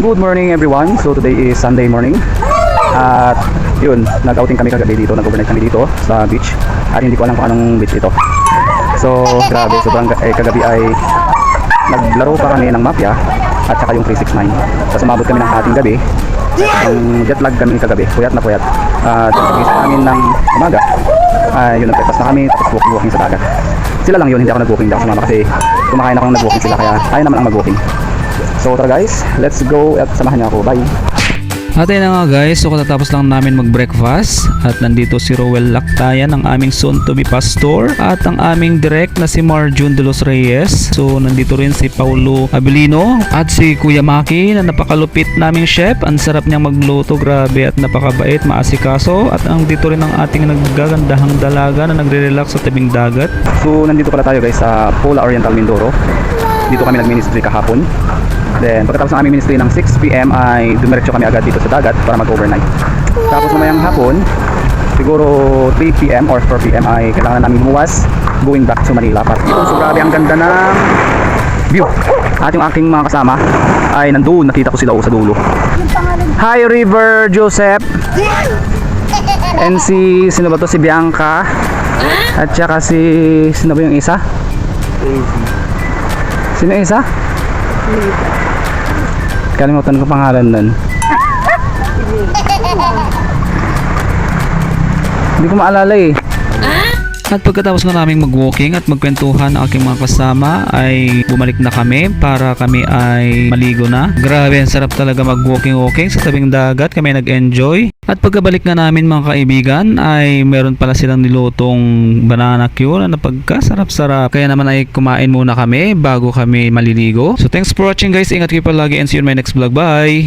Good morning everyone. So today is Sunday morning. At yun, nag-outing kami kagabi dito, nag-overnight kami dito sa beach. At hindi ko alam kung anong beach ito. So grabe, sobrang kagabi ay naglaro pa kami ng mafia at saka yung 369. Tapos umabot kami ng ating gabi. Ang jet lag kami kagabi, puyat na puyat. Pagkakita namin ng umaga, yun, nag-breakfast na kami, tapos walking sa dagat. Sila lang yun, hindi ako nag-walking, hindi ako sumama kasi kumakain ako ng nag-walking sila, kaya ayaw naman ang mag-walking. So tara guys, let's go at samahan niyo ako. Bye! At ayun na nga guys, so katatapos lang namin mag-breakfast at nandito si Rowel Lactayan, ang aming soon to be pastor, at ang aming direct na si Marjun de los Reyes. So nandito rin si Paulo Abilino at si Kuya Maki na napakalupit naming chef. Ang sarap niyang magluto, grabe, at napakabait, maasikaso. At ang dito rin ang ating naggagandahang dalaga na nagre-relax sa tabing dagat. So nandito pala tayo guys sa Pola Oriental Mindoro. Dito kami nag-ministry kahapon. Then pagkatapos ng aming ministry ng 6 PM ay dumiretso kami agad dito sa dagat para mag-overnight. Tapos mamayang hapon, siguro 3 PM or 4 PM ay kailangan namin lumuwas going back to Manila. So grabe, ang ganda ng view. At yung aking mga kasama ay nandun, nakita ko sila sa dulo. Hi River Joseph. And sino ba to? Si Bianca. At saka sino ba yung isa? Sino yung isa? Kalimutan ko pangalan nun. Hindi ko maalala eh. At pagkatapos nga naming mag-walking at magkwentuhan ang aking mga kasama ay bumalik na kami para kami ay maligo na. Grabe, ang sarap talaga mag-walking sa tabing dagat. Kami nag-enjoy. At pagkabalik nga namin mga kaibigan ay meron pala silang nilutong banana cue na napagkasarap-sarap. Kaya naman ay kumain muna kami bago kami maliligo. So thanks for watching guys. Ingat kayo palagi and see you in my next vlog. Bye!